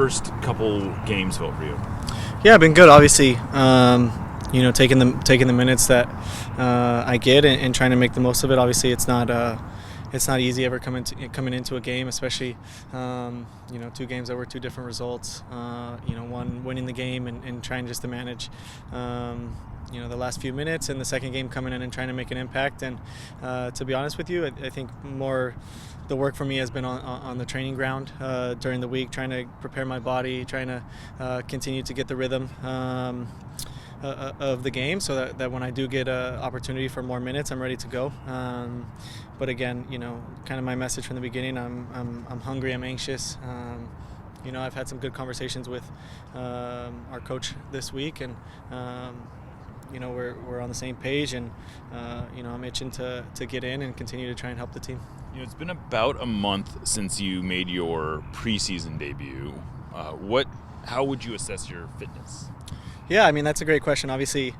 First couple games felt for you? Yeah, been good. Obviously, taking the minutes that I get and trying to make the most of it. Obviously, it's not easy ever coming into a game, especially two games that were two different results. One winning the game and trying just to manage the last few minutes, and the second game coming in and trying to make an impact. And to be honest with you, I think more the work for me has been on the training ground during the week, trying to prepare my body, trying to continue to get the rhythm of the game, so that when I do get an opportunity for more minutes, I'm ready to go. But again, kind of my message from the beginning, I'm hungry, I'm anxious. I've had some good conversations with our coach this week, and we're on the same page, and I'm itching to get in and continue to try and help the team. It's been about a month since you made your preseason debut. How would you assess your fitness? Yeah, I mean, that's a great question. Obviously,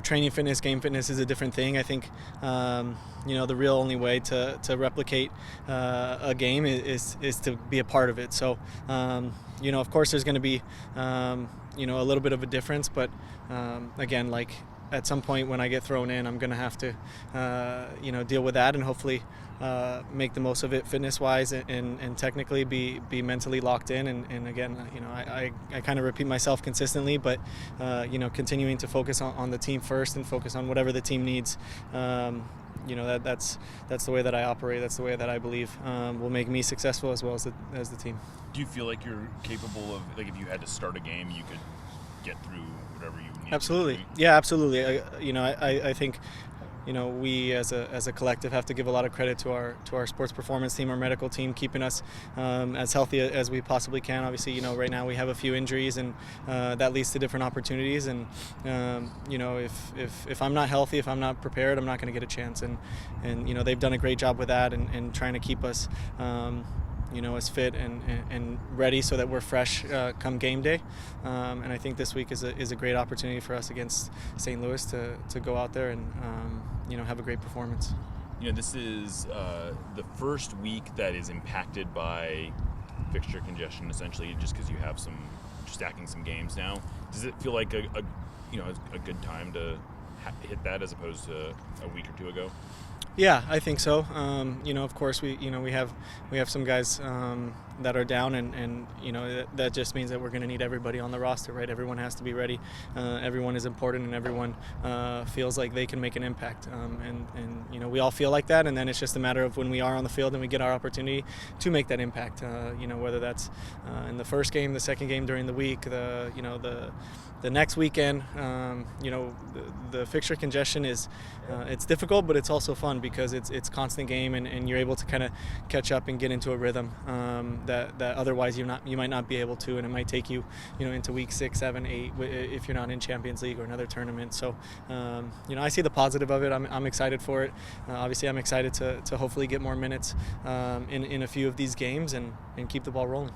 training fitness, game fitness is a different thing. I think, the real only way to replicate a game is to be a part of it. So, of course, there's going to be, a little bit of a difference. But, again, like at some point when I get thrown in, I'm going to have to, deal with that and hopefully make the most of it fitness-wise and technically be mentally locked in. And again, I kind of repeat myself consistently, but, continuing to focus on the team first and focus on whatever the team needs. That's the way that I operate. That's the way that I believe will make me successful as well as the team. Do you feel like you're capable of, like, if you had to start a game, you could get through whatever you need? Absolutely. Yeah, absolutely. I think we as a collective have to give a lot of credit to our sports performance team, our medical team, keeping us as healthy as we possibly can. Obviously, right now we have a few injuries, and that leads to different opportunities. And if I'm not healthy, if I'm not prepared, I'm not going to get a chance. And they've done a great job with that and trying to keep us as fit and ready so that we're fresh come game day. And I think this week is a great opportunity for us against St. Louis to go out there and have a great performance. This is the first week that is impacted by fixture congestion, essentially, just because you have stacking some games now. Does it feel like a good time to hit that as opposed to a week or two ago? Yeah, I think so. Of course, we have some guys that are down, and that just means that we're going to need everybody on the roster, right? Everyone has to be ready. Everyone is important, and everyone feels like they can make an impact. And we all feel like that, and then it's just a matter of when we are on the field and we get our opportunity to make that impact. Whether that's in the first game, the second game during the week, the next weekend. The fixture congestion is it's difficult, but it's also fun because it's constant game, and you're able to kind of catch up and get into a rhythm that otherwise you might not be able to, and it might take you into week 6, 7, 8 if you're not in Champions League or another tournament. So I see the positive of it. I'm excited for it. Obviously, I'm excited to hopefully get more minutes in a few of these games and keep the ball rolling.